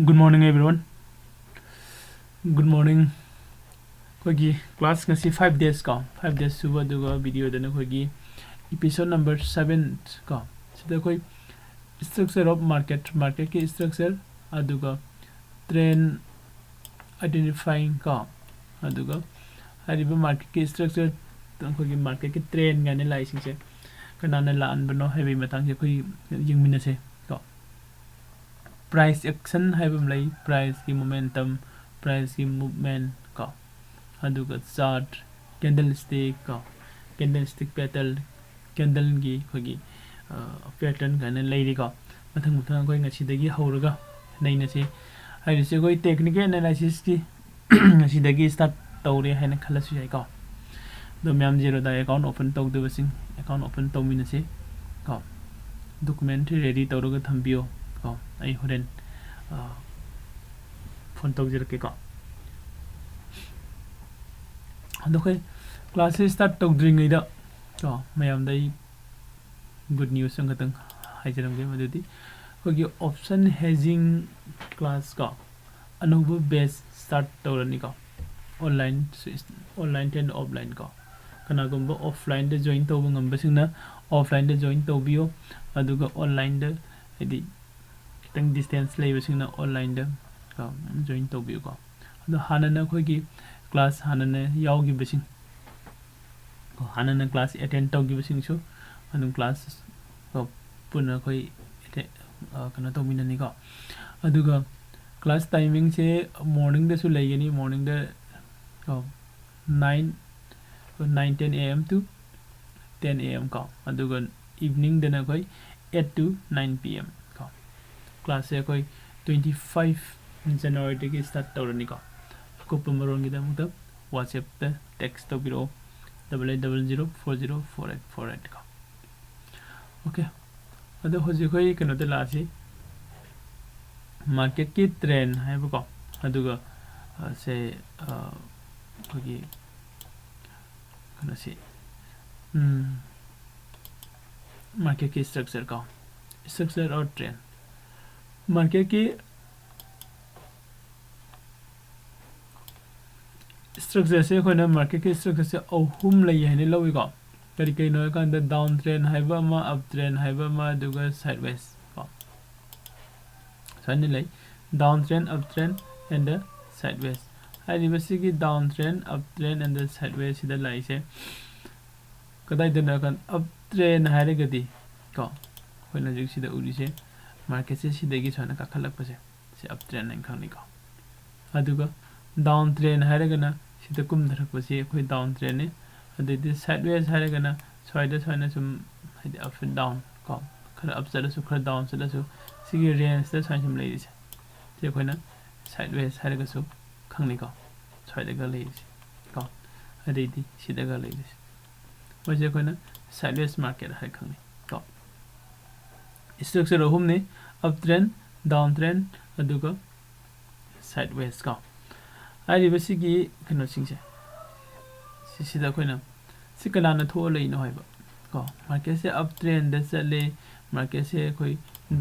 Good morning, everyone. Good morning. Kogi class ngasi 5 days ka 5 days suba duga video dana kogi episode number 7 ka sida koi structure of market ki structure aduga trend identifying ka aduga hariba market ki structure kogi market ki trend gane lai sing se kanana la an bano heavy matang se koi yingmina se ka price action haibam lai price ki momentum price ki movement ka aduga chart candlestick ka candlestick candle gi khogi pattern gane lairi ka mathang koi ngasi dagi hauraga naina se hai se koi technical analysis ki ngasi dagi start tawre haina khalasu yai ka do myam Zerodha account open tawdu basing account open tawmina se ka document ready tawraga thambio ka ai horen phone tawjirke ka okay classes start tawdring ida to mayam dai good news ang katang haijaram ge madudi kogi option hedging class ka anubu base start tawrani ka online and offline ka kana gumba offline de join tawbu ngamba singna offline de join tawbiyo aduga online de hedi kitang distance lay singna online de ka join tawbiyo ka adu hanana kogi class hanana yawgi basing hanana class attend tawgi basing so anu class ko puna koi kana tawmina ni ka aduga class timing se morning de su laygani morning de 9:10 am to 10 am ka aduga evening de na koi 8 to 9 pm ka class se koi 25 January de start tawrani ka Kupamaron gida muta WhatsApp te text to biro 8800404848 ka okay ado hoji koi kano te lasi market ki trend hai ko aduga se kogi kana se market ki structure or trend market ki structure se khona market ki structure se ahum lai hene lowi ko kari kai no kan da down trend haiba ma up trend haiba ma duga sideways ko sani lai down trend up trend and the sideways hai basically down trend up trend and the sideways sida lai se kadai da kan up trend haire gadi ko khona jik sida uri se market se sida gi chana ka khalak pa se up trend nang khani ko aduga down trend haire gana sida kum dharak pa se khoi down trend ne adi sideways haire gana soida sum hadi up and down ko khara up sala su khara down sala su sigi range da sum lai se se khoina sideways haire ga su khangni ko soida ga lai se ko adi di sida ga lai se mo je khoina sideways market hai khangni ko structure hum ne up trend down trend aduga sideways ko ai basically kano singse sida khoina sikana na tho lai no haiba ko market se up trend da chale market se koi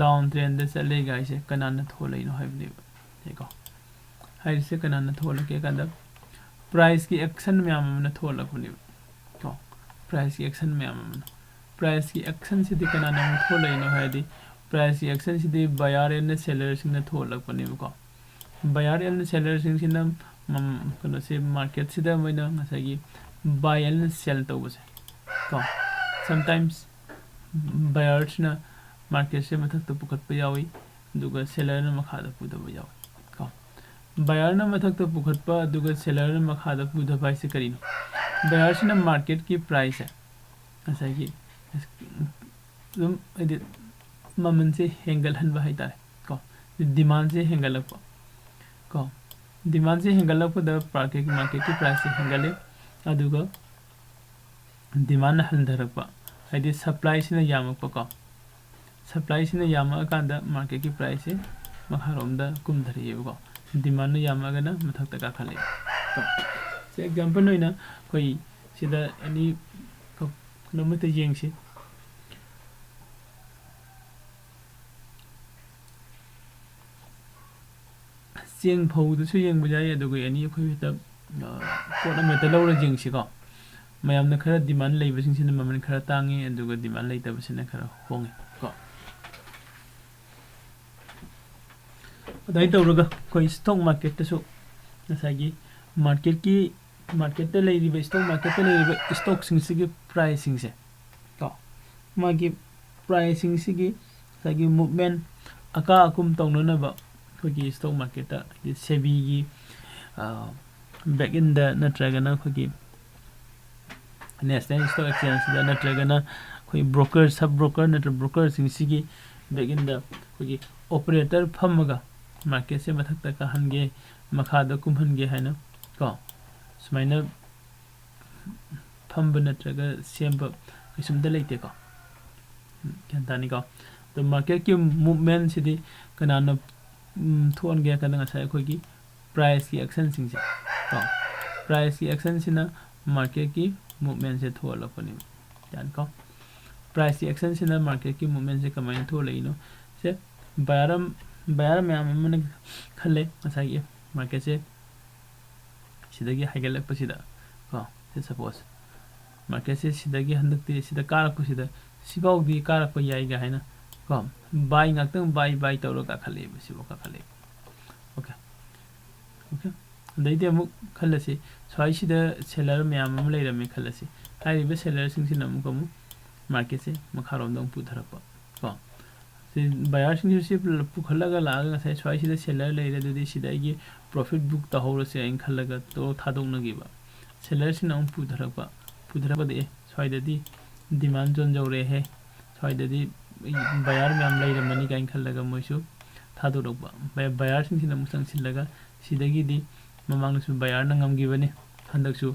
down trend da chale gai se kana na tho lai no haibne ne ko hai se kana na tho la ke kanda price ki action me am na tho la kuni ko price ki action me am price ki action se di kana na tho lai no hai di price ki action se di buyer and seller sing na tho la kuni ko buyer and seller sing sinam kano se market sida moina ngasagi buy and sell to bose ko sometimes buyers na market se mathak to pukhat pa yawi duga seller na makha da pu da ba yawi ko buyer na mathak to pukhat pa duga seller na makha da pu da bai se kari no buyers na market ki price hai asagi tum edi maman se hengal han ba hai ta ko demand se hengal ko demand se hengal ko da market ki price se hengale aduga demand hal dharak pa hadi supply sina yamak pa ko supply sina yama kanda market ki price se makharom da kum dhari ko demand na yama ga na mathak ta ka khale ko se example noina koi sida ani ko namata yeng se ꯆꯦꯡ ꯐꯧꯗꯁꯨ ꯌꯦꯡꯕ ꯌꯥꯏ ꯑꯗꯨꯒ ꯑꯦꯅꯤ ꯑꯩꯈꯣꯏꯗ ꯄꯣꯠ ꯑꯃꯗ ꯂꯧꯔ ꯌꯦꯡꯁꯤꯀꯣ ꯃꯌꯥꯝꯅ ꯈꯔ ꯗꯤꯃꯥꯟ ꯂꯩꯕꯁꯤꯡꯁꯤꯅ ꯃꯃꯜ ꯈꯔ ꯇꯥꯡꯉꯤ ꯑꯗꯨꯒ ꯗꯤꯃꯥꯟ ꯂꯩꯇꯕꯁꯤꯅ ꯈꯔ ꯍꯣꯡꯉꯤ ꯀꯣ ꯑꯗꯨꯃꯥꯏꯅ ꯇꯧꯔꯒ ꯑꯩꯈꯣꯏ ꯁ꯭ꯇꯣꯛ ꯃꯥꯔꯀꯦꯠꯇꯁꯨ ꯉꯁꯥꯏꯒꯤ ꯃꯥꯔꯀꯦꯠꯇ ꯂꯩꯔꯤꯕ ꯁ꯭ꯇꯣꯛ ꯃꯥꯔꯀꯦꯠꯇ ꯂꯩꯔꯤꯕ ꯁ꯭ꯇꯣꯛꯁꯤꯡꯁꯤꯒꯤ ꯄ꯭ꯔꯥꯏꯁꯁꯤꯡꯁꯦ ꯀꯣ ꯃꯥꯒꯤ ꯄ꯭ꯔꯥꯏꯁꯁꯤꯡꯁꯤꯒꯤ ꯉꯁꯥꯏꯒꯤ ꯃꯨꯞꯃꯦꯟ ꯑꯀꯥ ꯑꯀꯨꯝ ꯇꯧꯅꯅꯕ ꯑꯩꯈꯣꯏꯒꯤ ꯁ꯭ꯇꯣꯛ ꯃꯥꯔꯀꯦꯠꯇ ꯁꯦꯕꯤꯒꯤ ꯕꯦꯛ ꯏꯟꯗ ꯅꯠꯇ꯭ꯔꯒꯅ ꯑꯩꯈꯣꯏꯒꯤ ꯅꯦꯁꯅꯦꯜ ꯁ꯭ꯇꯣꯛ ꯑꯦꯛꯁꯆꯦꯟꯖꯗ ꯅꯠꯇ꯭ꯔꯒꯅ ꯑꯩꯈꯣꯏ ꯕ꯭ꯔꯣꯀꯔ ꯁꯕ ꯕ꯭ꯔꯣꯀꯔ ꯅꯠꯇ꯭ꯔꯒ ꯕ꯭ꯔꯣꯀꯔꯁꯤꯡꯁꯤꯒꯤ ꯕꯦꯛ ꯏꯟꯗ ꯑꯩꯈꯣꯏꯒꯤ ꯑꯣꯄꯔꯦꯇꯔ ꯐꯝꯃꯒ ꯃꯥꯔꯀꯦꯠꯁꯦ ꯃꯊꯛꯇ ꯀꯥꯍꯟꯒꯦ ꯃꯈꯥꯗ ꯀꯨꯝꯍꯟꯒꯦ ꯍꯥꯏꯅ ꯀꯣ ꯁꯨꯃꯥꯏꯅ ꯐꯝꯕ ꯅꯠꯇ꯭ꯔꯒ ꯁꯦꯝꯕ ꯀꯩꯁꯨꯝꯇ ꯂꯩꯇꯦꯀꯣ ꯒ꯭ꯌꯥꯟ ꯇꯥꯅꯤꯀꯣ ꯑꯗꯣ ꯃꯥꯔꯀꯦꯠꯀꯤ ꯃꯨꯞꯃꯦꯟꯁꯤꯗꯤ ꯀꯅꯥꯅ ꯊꯣꯛꯍꯟꯒꯦ ꯍꯥꯏꯔ ꯀꯥꯟꯗ ꯉꯁꯥꯏ ꯑꯩꯈꯣꯏꯒꯤ ꯄ꯭ꯔꯥꯏꯁꯀꯤ ꯑꯦꯛꯁꯟꯁꯤꯡꯁꯦ ꯀꯣ ꯄ꯭ꯔꯥꯏꯁꯀꯤ ꯑꯦꯛꯁꯟꯁꯤꯅ ꯃꯥꯔꯀꯦꯠꯀꯤ ꯃꯨꯞꯃꯦꯟꯁꯦ ꯊꯣꯛꯍꯜꯂꯛꯄꯅꯦꯕ ꯌꯥꯅꯤꯀꯣ ꯄ꯭ꯔꯥꯏꯁꯀꯤ ꯑꯦꯛꯁꯟꯁꯤꯅ ꯃꯥꯔꯀꯦꯠꯀꯤ ꯃꯨꯞꯃꯦꯟꯁꯦ ꯀꯃꯥꯏꯅ ꯊꯣꯛꯍꯜꯂꯛꯏꯅꯣ ꯁꯦ ꯕꯌꯥꯔ ꯃꯌꯥꯝ ꯑꯃꯅ ꯈꯜꯂꯦ ꯉꯁꯥꯏꯒꯤ ꯃꯥꯔꯀꯦꯠꯁꯦ ꯁꯤꯗꯒꯤ ꯍꯥꯏꯒꯠꯂꯛꯄꯁꯤꯗ ꯀꯣ ꯁꯄꯣꯁ ꯃꯥꯔꯀꯦꯠꯁꯦ ꯁꯤꯗꯒꯤ ꯍꯟꯗꯛꯇꯤ ꯁꯤꯗ ꯀꯥꯔꯛꯄꯁꯤꯗ ꯁꯤꯐꯥꯎꯗꯤ ꯀꯥꯔꯛꯄ ꯌꯥꯏꯒ ꯍꯥꯏꯅ ꯀꯣ ꯕꯥꯏ ꯉꯥꯛꯇꯪ ꯕꯥꯏ ꯇꯧꯔꯒ ꯀꯥꯈꯠꯂꯛꯑꯦꯕ ꯁꯤꯐꯥꯎ ꯀꯥꯈꯠꯂꯛꯑꯦꯕ ꯑꯣꯀꯦ ꯑꯗꯩꯗꯤ ꯑꯃꯨꯛ ꯈꯜꯂꯁꯤ ꯁ꯭ꯋꯥꯏꯁꯤꯗ ꯁꯦꯂꯔ ꯃꯌꯥꯝ ꯑꯃ ꯂꯩꯔꯝꯃꯦ ꯈꯜꯂꯁꯤ ꯍꯥꯏꯔꯤꯕ ꯁꯦꯂꯔꯁꯤꯡꯁꯤꯅ ꯑꯃꯨꯛ ꯃꯥꯔꯀꯦꯠꯁꯦ ꯃꯈꯥꯔꯣꯝꯗ ꯑꯃꯨꯛ ꯄꯨꯊꯔꯛꯄ ꯀꯣ ꯁꯤ ꯕꯌꯥꯔꯁꯤꯡꯁꯨ ꯁꯤ ꯄꯨꯈꯠꯂꯒ ꯂꯥꯛꯑꯒ ꯉꯁꯥꯏ ꯁ꯭ꯋꯥꯏꯁꯤꯗ ꯁꯦꯂꯔ ꯂꯩꯔꯦ ꯑꯗꯨꯗꯤ ꯁꯤꯗ ꯑꯩꯒꯤ ꯄ꯭ꯔꯣꯐꯤꯠ ꯕꯨꯛ ꯇꯧꯍꯧꯔꯁꯦ ꯑꯩꯅ ꯈꯜꯂꯒ ꯊꯥꯗꯣꯛꯅꯈꯤꯕ ꯁꯦꯂꯔꯁꯤꯅ ꯑꯃꯨꯛ ꯄꯨꯊꯔꯛꯄꯗ ꯁ꯭ꯋꯥꯏꯗꯗꯤ ꯗꯤꯃꯥꯟ ꯖꯣꯟ ꯌꯧꯔꯛꯑꯦꯍꯦ ꯁ꯭ꯋꯥꯏꯗꯗꯤ ꯕꯌꯥꯔ ꯃꯌꯥꯝ ꯂꯩꯔꯝꯃꯅꯤ ꯀꯥꯏꯅ ꯈꯜꯂꯒ ꯃꯣꯏꯁꯨ ꯊꯥꯗꯣꯔꯛꯄ ꯕꯌꯥꯔꯁꯤꯡꯁꯤꯅ ꯑꯃꯨꯛ ꯆꯪꯁꯤꯜꯂꯒ ꯁꯤꯗꯒꯤꯗꯤ ꯃꯃꯥꯡꯗꯁꯨ ꯕꯌꯥꯔꯅ ꯉꯝꯈꯤꯕꯅꯤ ꯍꯟꯗꯛꯁꯨ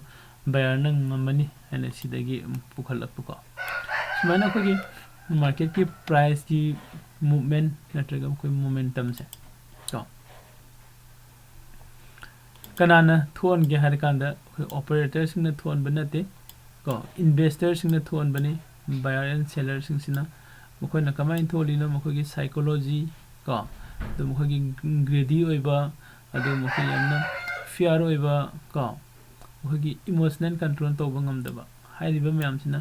ꯕꯌꯥꯔꯅ ꯉꯝꯃꯅꯤ ꯍꯥꯏꯅ ꯁꯤꯗꯒꯤ ꯑꯃꯨꯛ ꯄꯨꯈꯠꯂꯛꯄꯀꯣ ꯁꯨꯃꯥꯏꯅ ꯑꯩꯈꯣꯏꯒꯤ ꯃꯥꯔꯀꯦꯠꯀꯤ ꯄ꯭ꯔꯥꯏꯁꯀꯤ ꯃꯨꯞꯃꯦꯟ ꯅꯠꯇ꯭ꯔꯒ ꯑꯩꯈꯣꯏ ꯃꯣꯃꯦꯟꯇꯝꯁꯦ ꯀꯣ ꯀꯅꯥꯅ ꯊꯣꯛꯍꯟꯒꯦ ꯍꯥꯏꯔ ꯀꯥꯟꯗ ꯑꯩꯈꯣꯏ ꯑꯣꯄꯔꯦꯇꯔꯁꯤꯡꯅ ꯊꯣꯛꯍꯟꯕ ꯅꯠꯇꯦ ꯀꯣ ꯏꯟꯚꯦꯁꯇꯔꯁꯤꯡꯅ ꯊꯣꯛꯍꯟꯕꯅꯤ ꯕꯥꯌꯔ ꯑꯦꯟ ꯁꯦꯂꯔꯁꯤꯡꯁꯤꯅ ꯃꯈꯣꯏꯅ ꯀꯃꯥꯏꯅ ꯊꯣꯛꯍꯜꯂꯤꯅꯣ ꯃꯈꯣꯏꯒꯤ ꯁꯥꯏꯀꯣꯂꯣꯖꯤ ꯀꯣ ꯑꯗꯨ ꯃꯈꯣꯏꯒꯤ ꯒ꯭ꯔꯦꯗꯤ ꯑꯣꯏꯕ ꯑꯗꯨ ꯃꯈꯣꯏ ꯌꯥꯝꯅ ꯐꯤꯌꯔ ꯑꯣꯏꯕ ꯀꯣꯃꯈꯣꯏꯒꯤ ꯏꯃꯣꯁꯅꯦꯜ ꯀꯟꯇ꯭ꯔꯣꯜ ꯇꯧꯕ ꯉꯝꯗꯕ ꯍꯥꯏꯔꯤꯕ ꯃꯌꯥꯝꯁꯤꯅ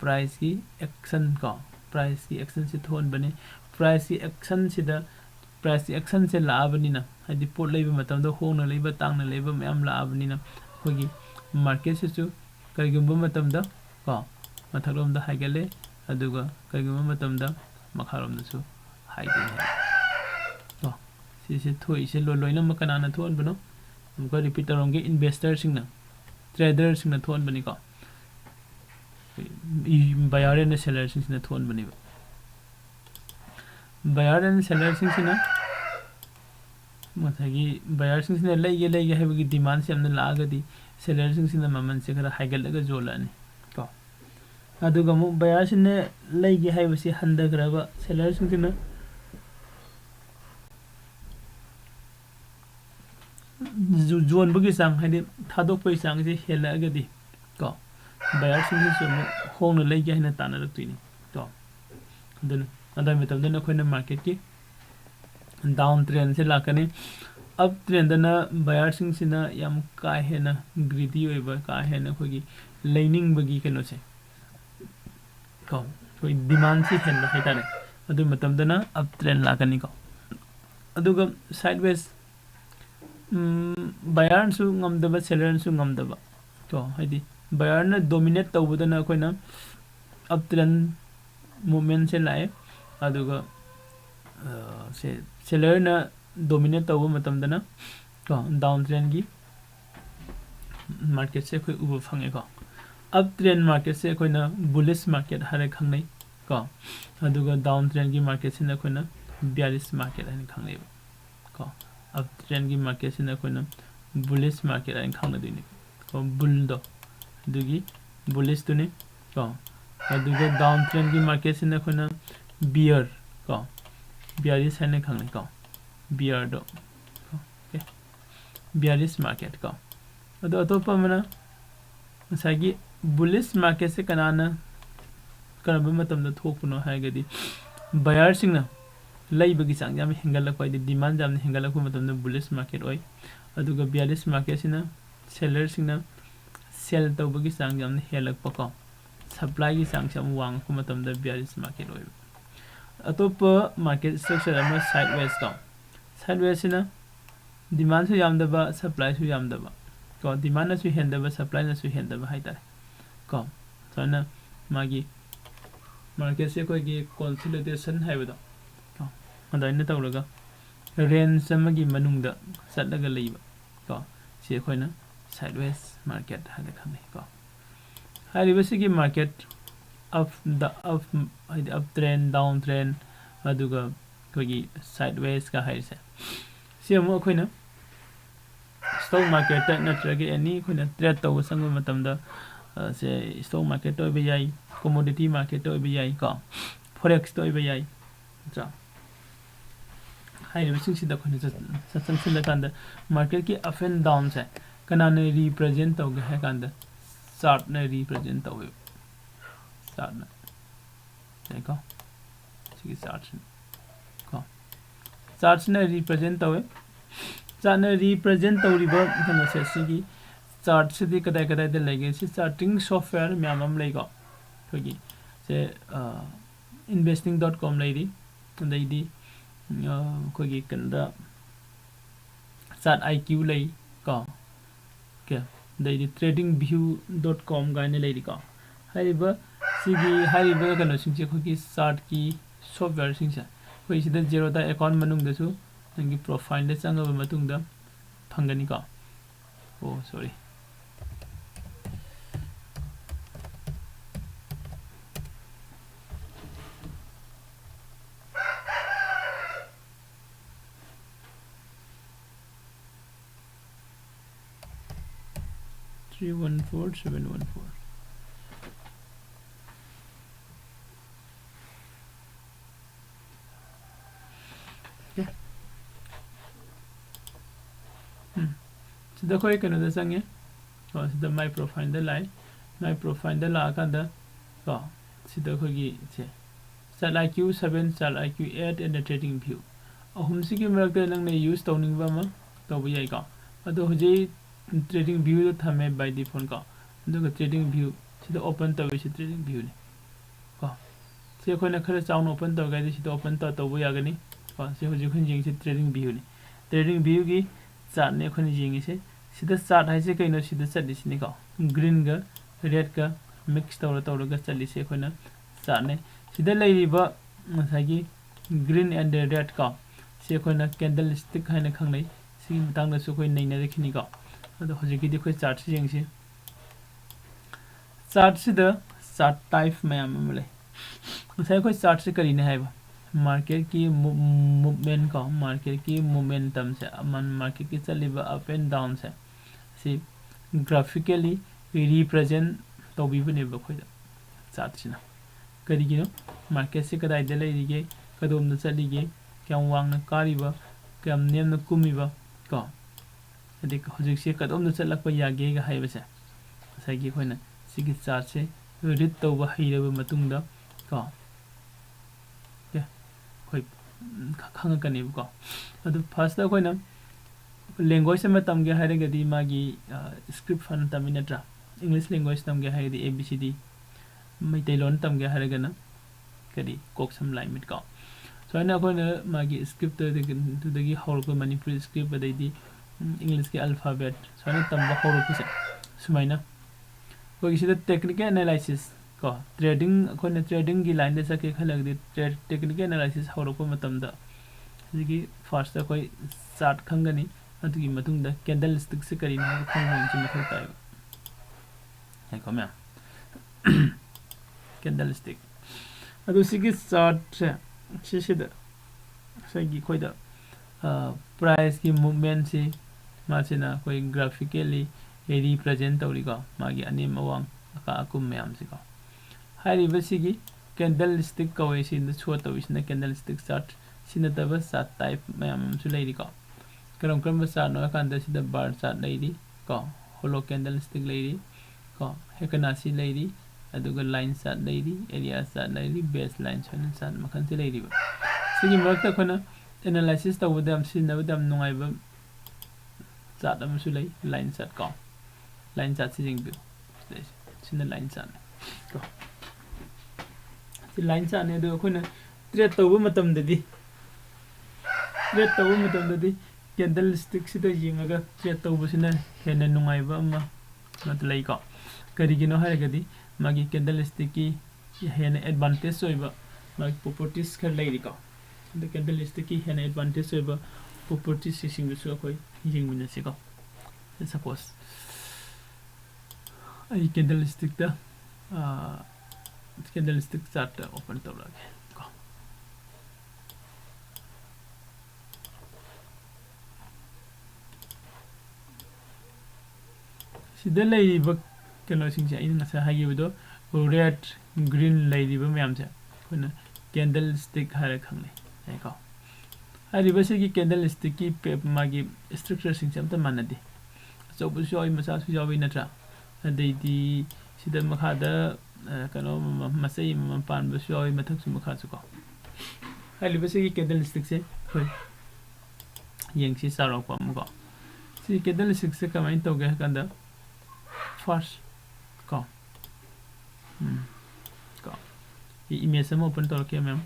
ꯄ꯭ꯔꯥꯏꯁꯀꯤ ꯑꯦꯛꯁꯟ ꯀꯣ ꯄ꯭ꯔꯥꯏꯁꯀꯤ ꯑꯦꯛꯁꯟꯁꯤ ꯊꯣꯛꯍꯟꯕꯅꯤ ꯄ꯭ꯔꯥꯏꯁꯀꯤ ꯑꯦꯛꯁꯟꯁꯦ ꯂꯥꯛꯑꯕꯅꯤꯅ ꯍꯥꯏꯗꯤ ꯄꯣꯠ ꯂꯩꯕ ꯃꯇꯝꯗ ꯍꯣꯡꯅ ꯂꯩꯕ ꯇꯥꯡꯅ ꯂꯩꯕ ꯃꯌꯥꯝ ꯂꯥꯛꯑꯕꯅꯤꯅ ꯑꯩꯈꯣꯏꯒꯤ ꯃꯥꯔꯀꯦꯠꯁꯤꯁꯨ ꯀꯔꯤꯒꯨꯝꯕ ꯃꯇꯝꯗ ꯀꯣ ꯃꯊꯛꯂꯣꯝꯗ ꯍꯥꯏꯒꯠꯂꯦ ꯑꯗꯨꯒ ꯀꯔꯤꯒꯨꯝꯕ ꯃꯇꯝꯗ ꯃꯈꯥꯔꯣꯝꯗꯁꯨ ꯍꯥꯏꯒꯠꯂꯦ ꯀꯣ ꯁꯤꯁꯦ ꯊꯣꯛꯏꯁꯦ ꯂꯣꯏꯅꯃꯛ ꯀꯅꯥꯅ ꯊꯣꯛꯍꯟꯕꯅꯣ ꯑꯃꯨꯛꯀ ꯔꯤꯄꯤꯠ ꯇꯧꯔꯝꯒꯦ ꯏꯟꯚꯦꯁꯇꯔꯁꯤꯡꯅ ꯇ꯭ꯔꯦꯗꯔꯁꯤꯡꯅ ꯊꯣꯛꯍꯟꯕꯅꯤꯀꯣ ꯕꯌꯥꯔ ꯑꯦꯟ ꯁꯦꯂꯔꯁꯤꯡꯁꯤꯅ ꯊꯣꯛꯍꯟꯕꯅꯦꯕ ꯕꯌꯥꯔ ꯑꯦꯟ ꯁꯦꯂꯔꯁꯤꯡꯁꯤꯅ ꯉꯁꯥꯏꯒꯤ ꯕꯌꯥꯔꯁꯤꯡꯁꯤꯅ ꯂꯩꯒꯦ ꯍꯥꯏꯕꯒꯤ ꯗꯤꯃꯥꯟꯁꯦ ꯌꯥꯝꯅ ꯂꯥꯛꯑꯒꯗꯤ ꯁꯦꯂꯔꯁꯤꯡꯁꯤꯅ ꯃꯃꯜꯁꯦ ꯈꯔ ꯍꯥꯏꯒꯠꯂꯒ ꯌꯣꯜꯂꯛꯑꯅꯤ ꯀꯣ ꯑꯗꯨꯒ ꯑꯃꯨꯛ ꯕꯌꯥꯔꯁꯤꯡꯅ ꯂꯩꯒꯦ ꯍꯥꯏꯕꯁꯤ ꯍꯟꯊꯈ꯭ꯔꯕ ꯁꯦꯂꯔꯁꯤꯡꯁꯤꯅ ꯌꯣꯟꯕꯒꯤ ꯆꯥꯡ ꯍꯥꯏꯗꯤ ꯊꯥꯗꯣꯛꯄꯒꯤ ꯆꯥꯡꯁꯦ ꯍꯦꯜꯂꯛꯑꯒꯗꯤ ꯀꯣ ꯕꯌꯥꯔꯁꯤꯡꯁꯤꯁꯨ ꯑꯃꯨꯛ ꯍꯣꯡꯅ ꯂꯩꯒꯦ ꯍꯥꯏꯅ ꯇꯥꯟꯅꯔꯛꯇꯣꯏꯅꯤ ꯀꯣ ꯑꯗꯨꯅ ꯑꯗꯨꯒꯤ ꯃꯇꯝꯗꯅ ꯑꯩꯈꯣꯏꯅ ꯃꯥꯔꯀꯦꯠꯀꯤ ꯗꯥꯎꯟ ꯇ꯭ꯔꯦꯟꯁꯦ ꯂꯥꯛꯀꯅꯤ ꯑꯞ ꯇ꯭ꯔꯦꯟꯗꯅ ꯕꯌꯥꯔꯁꯤꯡꯁꯤꯅ ꯌꯥꯝ ꯀꯥ ꯍꯦꯟꯅ ꯒ꯭ꯔꯤꯗꯤ ꯑꯣꯏꯕ ꯀꯥ ꯍꯦꯟꯅ ꯑꯩꯈꯣꯏꯒꯤ ꯂꯩꯅꯤꯡꯕꯒꯤ ꯀꯩꯅꯣꯁꯦ ꯀꯣ ꯑꯩꯈꯣꯏ ꯗꯤꯃꯥꯟꯁꯤ ꯍꯦꯟꯕ ꯍꯥꯏꯇꯥꯔꯦ ꯑꯗꯨꯒꯤ ꯃꯇꯝꯗꯅ ꯑꯞ ꯇ꯭ꯔꯦꯟ ꯂꯥꯛꯀꯅꯤꯀꯣ ꯑꯗꯨꯒ ꯁꯥꯏꯠ ꯋꯦꯁ ꯕꯌꯥꯔꯅꯁꯨ ꯉꯝꯗꯕ ꯁꯦꯂꯔꯅꯁꯨ ꯉꯝꯗꯕ ꯀꯣ ꯍꯥꯏꯗꯤ ꯕꯌꯥꯔꯅ ꯗꯣꯃꯤꯅꯦꯠ ꯇꯧꯕꯗꯅ ꯑꯩꯈꯣꯏꯅ ꯑꯞ ꯇ꯭ꯔꯦꯟ ꯃꯨꯞꯃꯦꯟꯁꯦ ꯂꯥꯛꯑꯦ ꯑꯗꯨꯒ ꯁꯦꯂꯔꯅ ꯗꯣꯃꯤꯅꯦꯠ ꯇꯧꯕ ꯃꯇꯝꯗꯅ ꯀꯣ ꯗꯥꯎꯟ ट्रेंडꯒꯤ मार्केट से कोई उब फंगे को अप ट्रेंड मार्केट से कोई ना बुलिश मार्केट हरे खंगने को अदुगा डाउन ट्रेंड की मार्केट से ना कोई ना बेयरिश मार्केट हरे खंगने को अप ट्रेंड की मार्केट से ना कोई ना बुलिश मार्केट हरे खंगने दुनी को बुल दो दुगी बुलिश दुनी को अदुगा डाउन ट्रेंड की मार्केट से ना कोई ना बियर को बेयरिश हरे खंगने को बियर दो बेयरिश मार्केट को अदो अतोपा मना ꯉꯁꯥꯏꯒꯤ ꯕꯨꯂꯤꯁ ꯃꯥꯔꯀꯦꯠꯁꯦ ꯀꯅꯥꯅ ꯀꯔꯝꯕ ꯃꯇꯝꯗ ꯊꯣꯛꯄꯅꯣ ꯍꯥꯏꯔꯒꯗꯤ ꯕꯌꯥꯔꯁꯤꯡꯅ ꯂꯩꯕꯒꯤ ꯆꯥꯡ ꯌꯥꯝ ꯍꯦꯟꯒꯠꯂꯛꯄ ꯍꯥꯏꯗꯤ ꯗꯤꯃꯥꯟ ꯌꯥꯝꯅ ꯍꯦꯟꯒꯠꯂꯛꯄ ꯃꯇꯝꯗ ꯕꯨꯂꯤꯁ ꯃꯥꯔꯀꯦꯠ ꯑꯣꯏ ꯑꯗꯨꯒ ꯕꯤꯌꯥꯔꯤꯁ ꯃꯥꯔꯀꯦꯠꯁꯤꯅ ꯁꯦꯂꯔꯁꯤꯡꯅ ꯁꯦꯜ ꯇꯧꯕꯒꯤ ꯆꯥꯡ ꯌꯥꯝꯅ ꯍꯦꯜꯂꯛꯄꯀꯣ ꯁꯄ꯭ꯂꯥꯏꯒꯤ ꯆꯥꯡꯁꯦ ꯌꯥꯝ ꯋꯥꯡꯉꯛꯄ ꯃꯇꯝꯗ ꯕꯤꯌꯥꯔꯤꯁ ꯃꯥꯔꯀꯦꯠ ꯑꯣꯏꯕ ꯑꯇꯣꯞꯄ ꯃꯥꯔꯀꯦꯠ ꯁ꯭ꯇꯔꯛꯆꯔ ꯑꯃ ꯁꯥꯏꯗꯋꯦꯁ ꯀꯣ ꯁꯥꯏꯗꯋꯦꯁꯁꯤꯅ ꯗꯤꯃꯥꯟꯁꯨ ꯌꯥꯝꯗꯕ ꯁꯄ꯭ꯂꯥꯏꯁꯨ ꯌꯥꯝꯗꯕ ꯀꯣ ꯗꯤꯃꯥꯟꯅꯁꯨ ꯍꯦꯟꯗꯕ ꯁꯄ꯭ꯂꯥꯏꯅꯁꯨ ꯍꯦꯟꯗꯕ ꯍꯥꯏꯇꯥꯔꯦ ꯀꯣ ꯁꯨꯃꯥꯏꯅ ꯃꯥꯒꯤ ꯃꯥꯔꯀꯦꯠꯁꯦ ꯑꯩꯈꯣꯏꯒꯤ ꯀꯣꯟꯁꯣꯂꯤꯗꯦꯁꯟ ꯍꯥꯏꯕꯗꯣ ꯀꯣ ꯑꯗꯨꯃꯥꯏꯅ ꯇꯧꯔꯒ ꯔꯦꯟꯖ ꯑꯃꯒꯤ ꯃꯅꯨꯡꯗ ꯆꯠꯂꯒ ꯂꯩꯕ ꯀꯣ ꯁꯤ ꯑꯩꯈꯣꯏꯅ ꯁꯥꯏꯗꯋꯦꯁ ꯃꯥꯔꯀꯦꯠ ꯍꯥꯏꯅ ꯈꯪꯅꯩ ꯀꯣ ꯍꯥꯏꯔꯤꯕꯁꯤꯒꯤ ꯃꯥꯔꯀꯦꯠ ꯑꯞ ꯍꯥꯏꯗꯤ ꯑꯞ ꯇ꯭ꯔꯦꯟ ꯗꯥꯎꯟ ꯇ꯭ꯔꯦꯟ ꯑꯗꯨꯒ ꯑꯩꯈꯣꯏꯒꯤ ꯁꯥꯏꯗꯋꯦꯁꯀ ꯍꯥꯏꯔꯤꯁꯦ ꯁꯤ ꯑꯃꯨꯛ ꯑꯩꯈꯣꯏꯅ ꯁ꯭ꯇꯣꯛ ꯃꯥꯔꯀꯦꯠꯇ ꯅꯠꯇ꯭ꯔꯒ ꯑꯦꯅꯤ ꯑꯩꯈꯣꯏꯅ ꯇ꯭ꯔꯦꯗ ꯇꯧꯕ ꯆꯪꯕ ꯃꯇꯝꯗ ꯁꯦ ꯁ꯭ꯇꯣꯛ ꯃꯥꯔꯀꯦꯠꯇ ꯑꯣꯏꯕ ꯌꯥꯏ ꯀꯣꯃꯣꯗꯤꯇꯤ ꯃꯥꯔꯀꯦꯠꯇ ꯑꯣꯏꯕ ꯌꯥꯏ ꯀꯣ ꯐꯣꯔꯦꯛꯁꯇ ꯑꯣꯏꯕ ꯌꯥꯏ ꯅꯠꯇ꯭ꯔꯥ ꯍꯥꯏꯔꯤꯕꯁꯤꯡꯁꯤꯗ ꯑꯩꯈꯣꯏꯅ ꯆꯪꯁꯤꯜꯂꯀꯥꯟꯗ ꯃꯥꯔꯀꯦꯠꯀꯤ ꯑꯞ ꯑꯦꯟ ꯗꯥꯎꯟꯁꯦ ꯀꯅꯥꯅ ꯔꯤꯄ꯭ꯔꯖꯦꯟ ꯇꯧꯒꯦ ꯍꯥꯏ ꯀꯥꯟꯗ ꯆꯥꯔꯠꯅ ꯔꯤꯄ꯭ꯔꯖꯦꯟ ꯇꯧꯋꯦꯕ ꯆꯥꯔꯠꯅ ꯀꯣ ꯁꯤꯒꯤ ꯆꯥꯔꯠꯁꯤꯅ ꯀꯣ ꯆꯥꯔꯠꯁꯤꯅ ꯔꯤꯄ꯭ꯔꯖꯦꯟ ꯇꯧꯋꯦ ꯆꯥꯔꯠꯅ ꯔꯤꯄ꯭ꯔꯖꯦꯟ ꯇꯧꯔꯤꯕ ꯀꯩꯅꯣꯁꯦ ꯁꯤꯒꯤ ꯆꯥꯔꯠꯁꯤꯗꯤ ꯀꯗꯥꯏꯗ ꯂꯩꯒꯦ ꯁꯤ ꯆꯥꯔꯇꯤꯡ ꯁꯣꯐꯋꯦꯌꯔ ꯃꯌꯥꯝ ꯑꯃ ꯂꯩꯀꯣ ꯑꯩꯈꯣꯏꯒꯤ ꯁꯦ investing.com ꯂꯩꯔꯤ ꯑꯗꯩꯗꯤ ꯑꯩꯈꯣꯏꯒꯤ ꯀꯩꯅꯣꯗ ꯆꯥꯔꯠ IQ ꯂꯩ ꯀꯣ ꯑꯣꯀꯦ ꯑꯗꯩꯗꯤ tradingview.com ꯀꯥꯏꯅ ꯂꯩꯔꯤꯀꯣ ꯍꯥꯏꯔꯤꯕ ꯀꯩꯅꯣꯁꯤꯡꯁꯦ ꯑꯩꯈꯣꯏꯒꯤ ꯆꯥꯔꯠꯀꯤ ꯁꯣꯐꯋꯦꯌꯔꯁꯤꯡꯁꯦ ꯑꯩꯈꯣꯏ ꯁꯤꯗ ꯖꯦꯔꯣꯗꯥ ꯑꯦꯀꯥꯎꯟ ꯃꯅꯨꯡꯗꯁꯨ ꯅꯪꯒꯤ ꯄ꯭ꯔꯣꯐꯥꯏꯜꯗ ꯆꯪꯉꯕ ꯃꯇꯨꯡꯗ ꯐꯪꯒꯅꯤꯀꯣ ꯑꯣ ꯁꯣꯔꯤ Three 14714 sida khoi kano da change ko sida my profile da lai my profile da la ka da ko sida khoi gi che chal IQ 7 chal IQ 8 and the trading view ahum si gi marak da nang ne use tawning ba ma taw ba yai ko ado hoji trading view da thame by default ko ado trading view sida open taw si trading view ne ko se khoi na khara chaun open taw ga sida open taw taw ba ya gani ko se hoji khun jing si trading view ne trading view gi chart ne khun jing se sida chart hai se kaino sida chali sini ko green ga red ga mix tawra ga chali se khona chart ne sida lai ba masagi green and red ka se khona candlestick haina khangnai si matang da su khoi nei na rekhini ko ado hoji gi di khoi chart si jeng si chart sida chart type mayam amle sai khoi chart se kari ne hai ba market ki movement ko market ki momentum se aman market ki chaliba up and down se si graphically represent tawbibane ba khoida chart sina kari gino market se kadai de leige kadom da chalige kyam wangna kariba kyam nemna kumiba ko adi hojik se kadom da chalakpa yage ga haiba se sai gi khoina sigi chart se read tawba hairaba matungda ko khangakani ko adu first da khoina language ma tamge hairagadi magi script fan taminatra english language tamge hairagadi abcd maitailon tamge hairagana kadi koksam limit ko so ana khoina magi script to dagi hawrko manipuri script badaidi english ki alphabet so ana tamba hawrko se sumaina ko isida technical analysis ko trading khoina trading gi line da sake khalagdi technical analysis hawrko matamda sigi first da koi chart khangani adugi matungda candlestick se kari na khanghom chi mathal tai hai ko mya candlestick adu sigi chart se da sagi koi da price ki movement si ma sina koi graphically represent tawri ko magi anim awang aka akum myam si ko hari basigi candlestick kawai sin da chho tawisna candlestick chart sinataba chart type myam su leiri ko karam chart no kanda sida bar chart leiri ko hollow candlestick leiri ko hekanasi leiri aduga line chart leiri area chart leiri base line channel chart makhan se leiri ba सिगी मरक्ता खोना analysis तौबदम सिनबदम नुंगाइबा chart अमसु लै line chart को line chart सिजिंग बिउ सिना line chart को सि line chart ने दो खोना trade तौबा मतमददी ट्रेड तौबा मतमददी कैंडलस्टिक सिदा यिंगागा ट्रेड तौबसिना हेना नुंगाइबा अमा मत लै को करिगिनो हारगदी मागी कैंडलस्टिक की हेना एडवांटेज होइबा मागी प्रॉपर्टीज खर लैरि को द कैंडलस्टिक की हेना एडवांटेज होइबा प्रॉपर्टीज सिसिंग बिसु अखोय यिंगमिनसि को सपोज आई कैंडलस्टिक दा कैंडलस्टिक चार्ट ओपन तौरागे को सिदा लैरिबा कनो सिंगसे इन ngasa हागिबदो रेड ग्रीन लैरिबा म्यामसे खोना कैंडलस्टिक हारे खंगले आइको हारिबसे की कैंडलस्टिक की पेप मागी स्ट्रक्चर सिंगसे अमता मानदे अचौबसु ओइ मसासु यावै नत्रा अदैदी सिदा मखादा कनो मसै पानबसु ओइ मथकसु मखासु को हारिबसे की कैंडलस्टिक से खोय यंगसी सारक पमको सि कैंडलस्टिक से कमाइन तोगे कंदा फर्स्ट को ये इमेज हम ओपन तो रखे मैम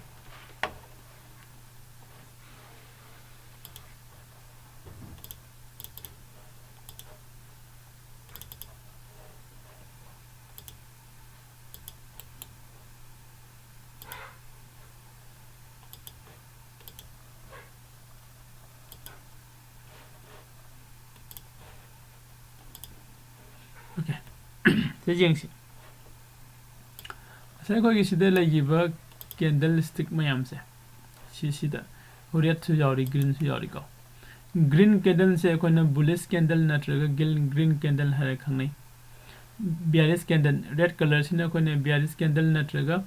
ओके से जेंगसी सै कोई सिदा लैगिबा कैंडलस्टिक मयाम से सिदा रेड सु यावरी ग्रीन सु यावरी को ग्रीन कैंडल से कोना बुलिश कैंडल नत्रगा ग्रीन कैंडल हरे खंगनै बियरिश कैंडल रेड कलर सिना कोना बियरिश कैंडल नत्रगा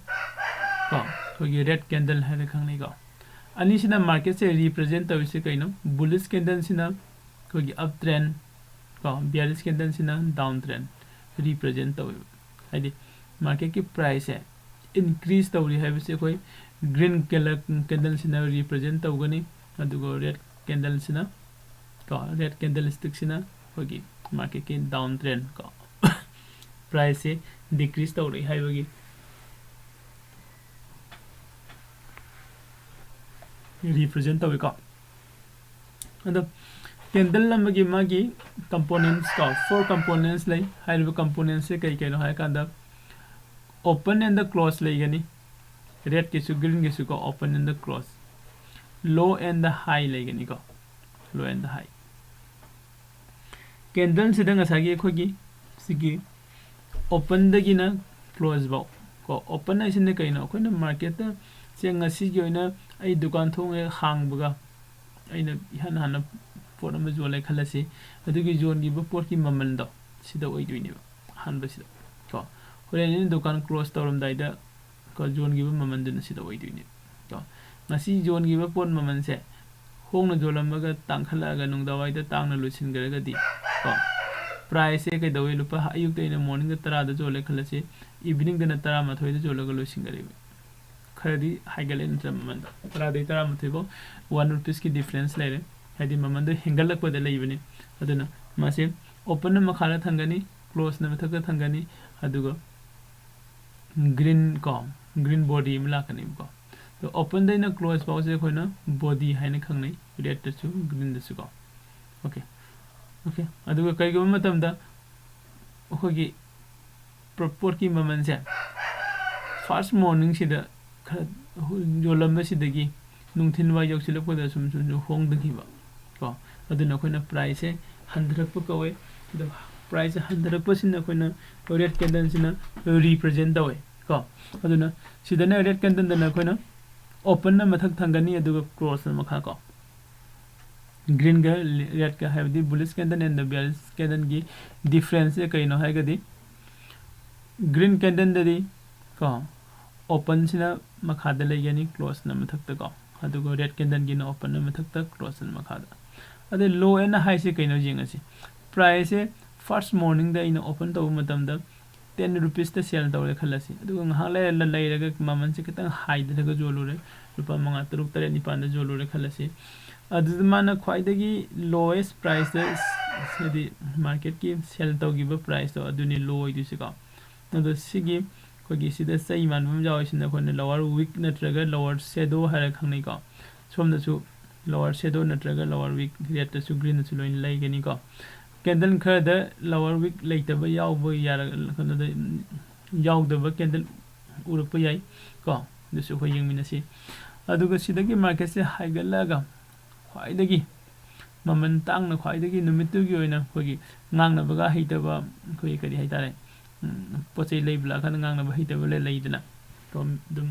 को कोगी रेड कैंडल हरे खंगनै को अनि सिना मार्केट से रिप्रेजेंट तविसे कैनो बुलिश कैंडल सिना कोगी अप ट्रेंड को बियरिश कैंडल सिना डाउन ट्रेंड रिप्रेजेंट तव हाइदि मार्केट की प्राइस है इंक्रीज तौरी है बसे कोई ग्रीन कलर कैंडल सिना रिप्रेजेंट तौगनी अदुगो रेड कैंडल सिना को रेड कैंडलस्टिक सिना होगी मार्केट की डाउन ट्रेंड को प्राइस से डिक्रीज तौरी है बगी रिप्रेजेंट तौई को अदो कैंडल नंबगी मागी कंपोनेंट्स को 4 कंपोनेंट्स लै हाइरबो कंपोनेंट्स से कई कई हाय कांदा ओपन एंड द क्लोज लेगनी रेड किसु ग्रीन किसु को open and the close low and the high लेगनी को low and the high candle सिदा ngसागी खोगी सिगी ओपन दगिना क्लोज बाउ को ओपन आइसिन कइनो खोना मार्केट ता से ngasi gi ओइना ai दुकान थोंगे हांगबगा आइना इहान हाना पोट अमा जोले खलसी अदुगी जोन gi पोट की ममन दो सिदा ओइदुइनि हानबा सिदा को होरेन दुकान क्लोज तौरम दाइदा को जोन gi ममन दिन सिदा ओइदुइनि को ngasi जोन gi पोट ममन से होंगना जोलमगा तांखलागा नुंगदावाइदा तांगना लुसिनगरगदी को प्राइस से कई दवे लुपा अयुक तैना मॉर्निंग 10 दा जोले खलसी इवनिंग दना 10 माथोइ दा जोलगा लुसिनगरे खरदी हाइगले नत्र ममन 10 दे 10 माथोइबो 1 रुपीस की डिफरेंस लेरे हाइदि ममन दो हेंगलकपदा लेइबनि अदुना मासे ओपन न मखाला थंगनी क्लोज न मथक थंगनी अदुगो ग्रीन को ग्रीन बॉडी मिलाकनी को तो ओपन दैना क्लोज पाउ से खोइना बॉडी हाइना खंगनै रेड तसु ग्रीन तसु को ओके ओके अदुगा कईगो मतमदा ओखोगी प्रपोर्ट की ममन से फर्स्ट मॉर्निंग सिदा जोलम सिदगी नुंथिन वा योक्सिलपदा सुम होंगदगिबा को अदुना खोइना प्राइस से हंद्रप कवे द प्राइस हंद्रप सिना खोइना रेड कैंडल सिना रिप्रेजेंट दवे को अदुना सिदना रेड कैंडल दना खोइना ओपन न मथक थंगनी अदुगा क्लोज न मखा को ग्रीन का रेड का है the bullish candle and the bearish candle की डिफरेंस है कइनो है गदी ग्रीन कैंडल ददी को ओपन सिना मखादा लेगनी क्लोज न मथक त को अदुगो रेड कैंडल की न ओपन न मथक त क्लोज न मखादा अदे लो एंड हाई से कइनो जिंगसी प्राइस से first morning the in open तो मतम द 10 रुपीस त सेल तौरे खलसी अदुगो ngha ले लेरगा ममन से कितन हाई दगा जोलुरे lupa manga taruk tare nipan da jolo re khalasi adu mana khwaidagi lowest price da sedi market ki sell tawgiba price to aduni low idu sika adu sigi kogi sida sai man bum jaw sina khone lower week natraga lower shadow hara khangnai ka somda su lower shadow natraga lower week red ta su green su loin lai gani ka candle khar da lower week laitaba yaw bo yara khana da yaw da ba candle urpa yai ka dusu ko yengminasi aduga sidagi market se haigalaga khwaidagi maman tangna khwaidagi numittugi oina khogi ngangna baga heitaba khoi kari haitare pochai leibla kan ngangna ba heitaba le leidana to dum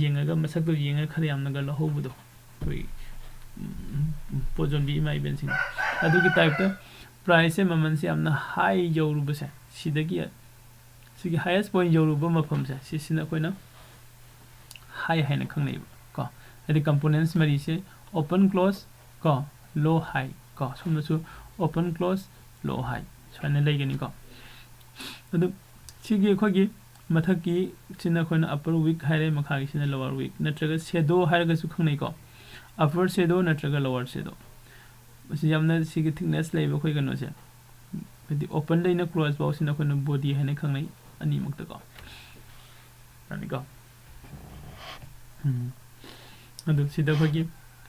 yengaga masak do yenga khari amna ga lahobudo khoi pojon bi mai bensing adugi type ta price maman se amna high yoruba se sidagi sigi highest point yoruba mafam se sisina koina high haina khangnei ko adi components mari se open close ko low high ko somna su open close low high swana leigani ko adu sigi khogi mathaki sina khoina upper week haire makhagi sina lower week natraga shadow hairaga su khangnei ko upper shadow natraga lower shadow si yamna sigi thickness leiba khoi gano se adi open leina close box sina khoina body haina khangnei ani mukta ko ani ko adu sida khogi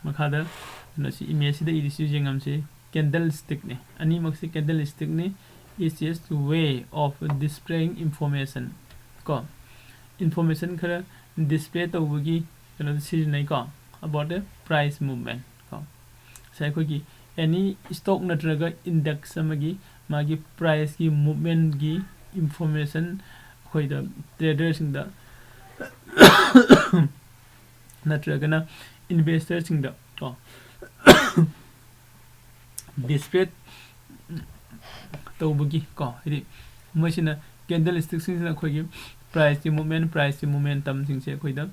makhada no si image da irisu jengam se candlestick ne ani mak se candlestick ne is just way of displaying information ko information khara display tawgi kana si nai ko about the price movement ko sai khogi any stock natraga index amagi magi price ki movement gi information khoi da trader sing da natraga na investor sing da ko display tawbugi ko hidi machine candlestick sing na khoi gi price ki momentum sing se khoi da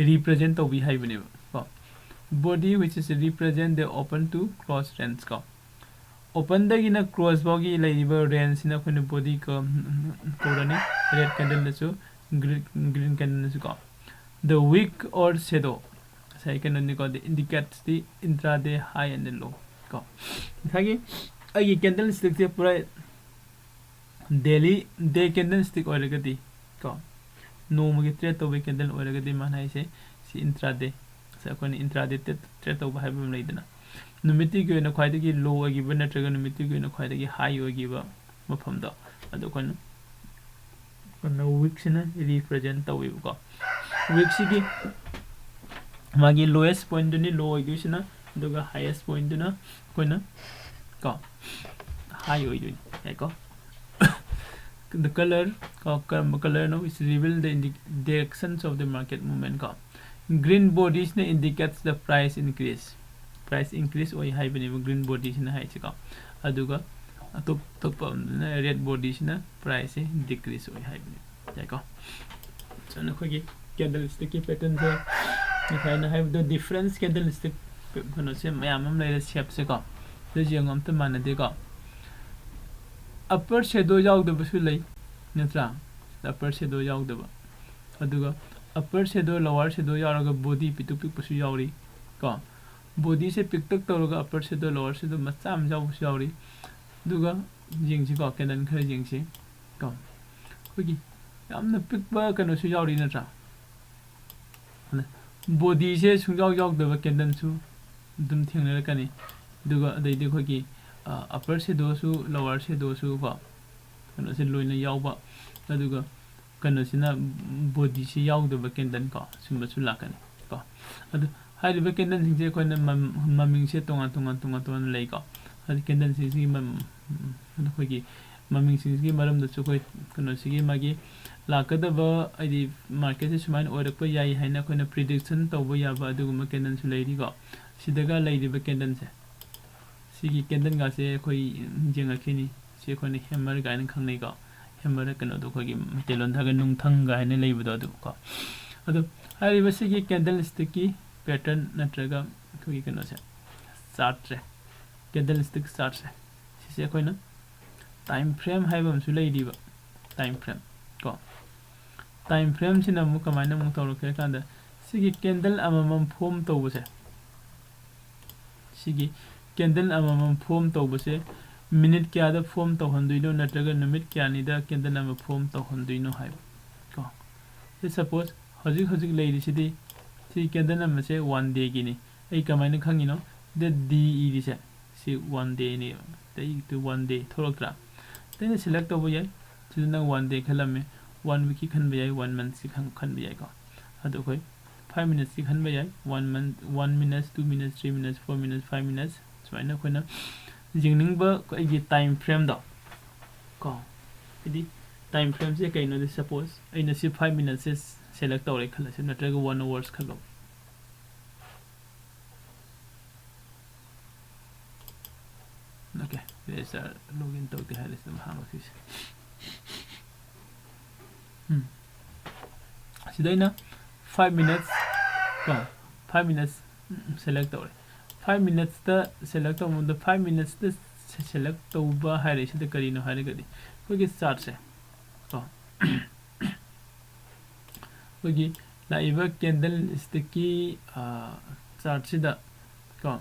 represent to be high bane ko body which is represent the open to close range ko open da gina close bogi laiba range na khoi body ko korani red candle na su green candle na su ko the wick or shadow second and the indicates the intraday high and the low ko thagi agi candlestick se pura daily day candlestick oragadi ko no magi trade to candle oragadi manai se si intraday sa ko ni intraday trade to ba habum leidana numiti ko na khwaidagi low agi ba natraga numiti ko na khwaidagi high agi ba mafam da ado kon week sina represent to ko week sigi magi lowest point ni low agi sina duga highest point na koina ko high agi ai ko the color no is reveal the directions of the market movement ko green bodies ne indicates the price increase oi high bani green bodies na hai ko aduga top red bodies na price decrease oi high bani ko so na khogi candlestick ki pattern se I have the difference candlestick no se mayam lai shape se ko the jengam ta manade ko upper shadow yaw da basu lai natra upper shadow yaw da ba aduga upper shadow lower shadow yaraga body pitu pik basu yawri ko body se pik tak tawraga upper shadow lower shadow macham jaw basu yawri duga jingsi ko candle khar jingsi ko khogi yamna pik ba kano su yawri natra body se sungjaw yaw da ba candle su dum thengna kani duga dai de khogi upper shadow su lower shadow su ko kano se loina yaw ba aduga kano sina body se yaw da ba candle ko sumba su lakani ko adu hari ba candle sing je ko na maming se tonga lei ko adu candle sing mam khogi maming sing gi maram da su ko kano sigi magi lakada ba adi market se sumain orak yai haina koina prediction tawba ya ba aduguma candle su leiri ko sidaga leiri ba candle se sigi candle ga se khoi jenga khini se khoni hammer ga nin khangnei ko hammer kano do khogi telon thaga nung thang ga ina leibu do ko adu hari ba sigi candlestick ki pattern natraga khogi kano se chart se candlestick chart se khoina time frame haibam su leiri ba time frame ko time frame sina mu kamaina mu tawro khe kanda सिगी candle अमम form तौबसे सिगी candle अमम form तौबसे minute क्या the form तौहंदुइनो नत्रगा निमिट क्या निदा कैंडल अम फॉर्म तौहंदुइनो हाय को से सपोज हजिक हजिक लेरिसिदी सी कैंडल अम से 1 डे गिनी ए कमाइन खंगिनो द डी ई दिसे सी 1 डे नि ते टू 1 डे थोरक्त्रा तेने सिलेक्ट तौबो याय सिदना 1 डे खलमे 1 वीक की खनबे याय 1 मंथ की खनबे याय को अदो कोई 5 minutes की खनबे याय 1 month 1 minutes 2 minutes 3 minutes 4 minutes 5 minutes सुमाइना कोइना जिंगनिंगबा कोइगी टाइम फ्रेम दो को इदी टाइम फ्रेम से कइनो दि सपोज अइना सि 5 minutes से सेलेक्ट तौरे खलसे नत्रगा 1 hours खलो ओके this are login तौते है लिस्ट में हांगो सिस सिदाइना 5 minutes को 5 minutes select तौरे 5 minutes ता select तौ मुंद 5 minutes ता select तौबा हारे सिदा करिनो हारे गदि कोगी स्टार्ट से को कोगी लाइव कैंडल स्टिकी चार्ट सिदा को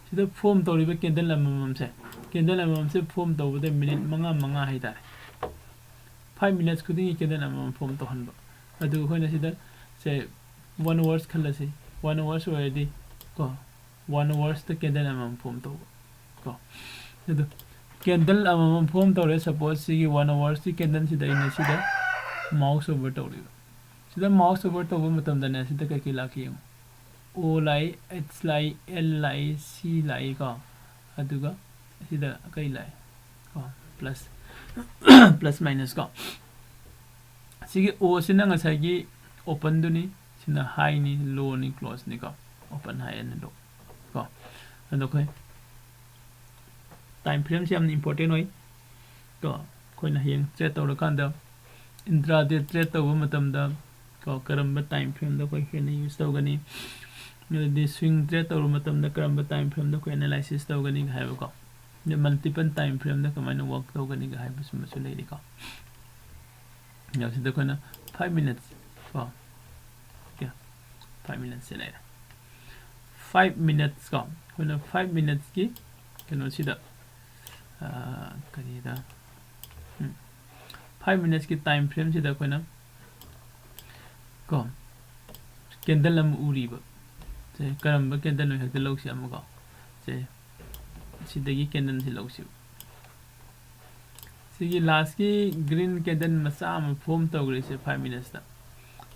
सिदा फॉर्म तौरिबा कैंडल अमम से फॉर्म तौबदे मिनिट मंगा मंगा हाइतारे 5 minutes खुदिंगी कैंडल अमम फॉर्म तौहनबा अदु होइना सिदा से 1 hours खलसे 1 hours already को 1 hours द कैंडल अमम फॉर्म तो को अदु कैंडल अमम फॉर्म तौरे सपोज सिगी 1 hours दी कैंडल सिदा इन सिदा माउस ओवर तौरि सिदा माउस ओवर तौबा मतम दने सिदा ककि लाखि ओ लाई एच लाई एल लाई सी लाई को अदुगा सिदा कई लाई को प्लस प्लस माइनस को सिगी ओ सिना ngसागी ओपन दुनी सिना हाई नि लो नि क्लोज नि को ओपन हाई एंड लो को अदो कोइ टाइम फ्रेम से हम इंपोर्टेंट होई तो कोइना हेंग ट्रेड तौर कांदा इंट्राडे ट्रेड तौबा मतम दा को करम टाइम फ्रेम दा कोइ हेन यूज तौगनी दि स्विंग ट्रेड तौर मतम दा करम टाइम फ्रेम दा कोइ एनालिसिस तौगनी हाइबो को ने मल्टीपल टाइम फ्रेम दा कमाइन वर्क तौगनी हाइबो सुमसु लेरि को या सिदा कोइना 5 minutes को क्या 5 minutes से लेरा 5 minutes को कोइना 5 minutes की कनो सिदा करिदा 5 minutes की टाइम फ्रेम सिदा कोइना को कैंडल अम उरीबा से करम कैंडल नो हेक्ट लौसी अम को से सिदगी कैंडल से लौसी सिगी लास्ट की ग्रीन कैंडल मसा अम फॉर्म तौग्रे से 5 minutes ता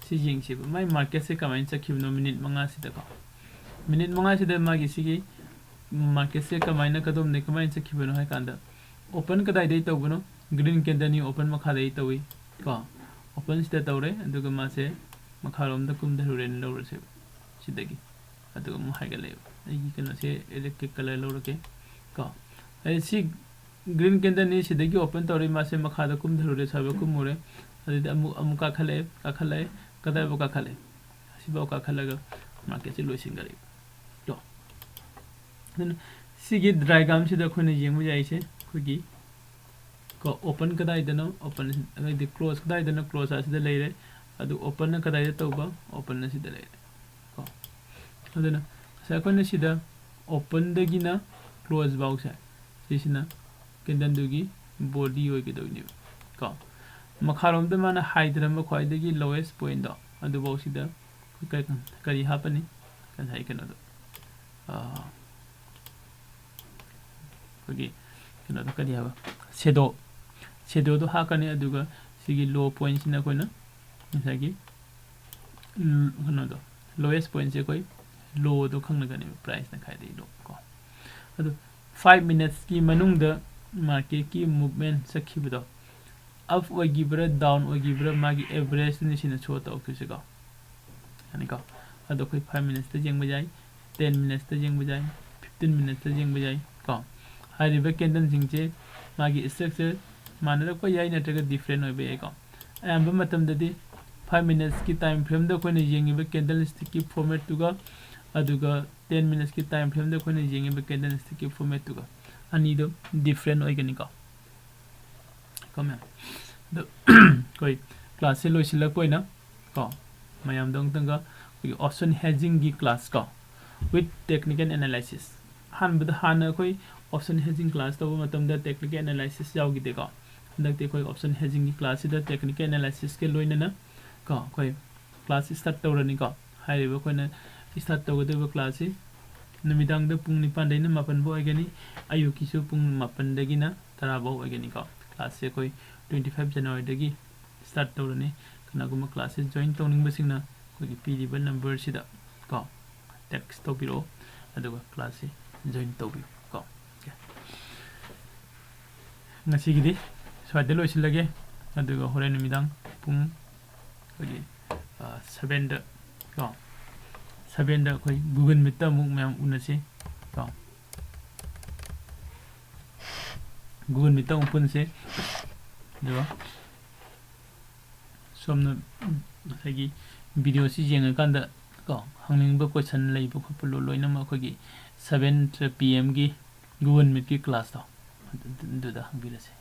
सि जिंगसिब माय मार्केट से कमाइन चखिबनो मिनिट मंगा सिदा को मिनिट मंगा सिदा मागी सिगी मार्केट से कमाइन कदम ने कमाइन चखिबनो है कांदा ओपन कदाइ दे तौबनो ग्रीन कैंडल नि ओपन मखा दे तौई को ओपन सिदा तौरे अदुगा मासे मखारोम द कुम धरुरेन लौरसे सिदगी अदुगा मु हाइगले एगी कनो से इलेक्ट्रिक कलर लौरके को ए सि ग्रीन कैंडल नि सिदगी ओपन तौरे मासे मखादा कुम धरुरे साबे कुमुरे अदि अमु काखले कदाबो काखले सिबो काखलगा मार्केट से लोइसिंगरे तो सिगी ड्राइग्राम सिदा खोने येंगबो जाइसे खुगी को ओपन कदाइ दनो ओपन अदि क्लोज कदाइ दनो क्लोज आसिदा लेरे अदु ओपन कदाइ तौबा ओपन सिदा लेरे को अदुना साकोने सिदा ओपन दगिना क्लोज बाउसा सिसिना कैंडल दुगी बॉडी होइगदोइने को मखारोम द माना हाइद्रम ख्वाइदगी लोएस्ट पॉइंट दो अदु बाउसिदा करी हापनी कन हाइ कनो दो कोगी कनो दो करी हाबा शेडो दो हाकने अदुगा सिगी लो पॉइंट सिना कोइना मिसागी कनो दो लोएस्ट पॉइंट से कोई लो दो खंगनगने प्राइस न खाइदे लो को अदु 5 minutes की मनुंग द मार्केट की मूवमेंट सखिबदो अप ओगिब्रा डाउन ओगिब्रा मागी एवरेज नि सिना छोटा ओक्सिसे को यानी को अदो कोइ 5 minutes त जेंग बजाय 10 minutes त जेंग बजाय 15 minutes त जेंग बजाय को हारिबे कैंडल सिंगचे मागी स्ट्रक्चर मानर को याय नटगा डिफरेंट होबे को अयंब मतम ददि 5 minutes की टाइम फ्रेम द कोने जेंगिबे कैंडल स्टिक की फॉर्मेट तुगा अदुगा 10 minutes की टाइम फ्रेम द कोने जेंगिबे कैंडल स्टिक की फॉर्मेट तुगा अनि दो डिफरेंट होइगनि को कमे द कोइ क्लास से लोइसिलक पोइना को मयाम दंग तंगा option hedging की class का with technical analysis हानबद हाना कोई option hedging class तो वो मतलब द technical analysis जाओगी देखा हंदक कोई option hedging की class इधर technical analysis के लोइन ना का कोई class start तौरनी का हाई वो कोई ना start तौरते वो class नमिदांग द पुंग निपान देना मापन बो आगे नहीं आयु किसु पुंग मापन देगी ना तरा बो आगे नहीं का class से कोई 25 जनवरी देगी start तौरनी कनागुमा classes join तौनिंग बसिंगना कोई पीडीबल नंबर सिदा का text तो बिरो अदुगा class से join तौबी का नसीगिदी स्वादे लोइसिलगे अदुगा होरेन नमिदांग पुंग कोई 7 द का 7 द कोई गूगल मीट मुक मैम उनसे का गूगल मीट ओपन से दो सोमना सगी वीडियो सी जेंगकांदा को हंगनिंग क्वेश्चन लेब खपलो लोइना मखोगी 7 PM की गूगल मीट की क्लास तो दुदा हंगिरसे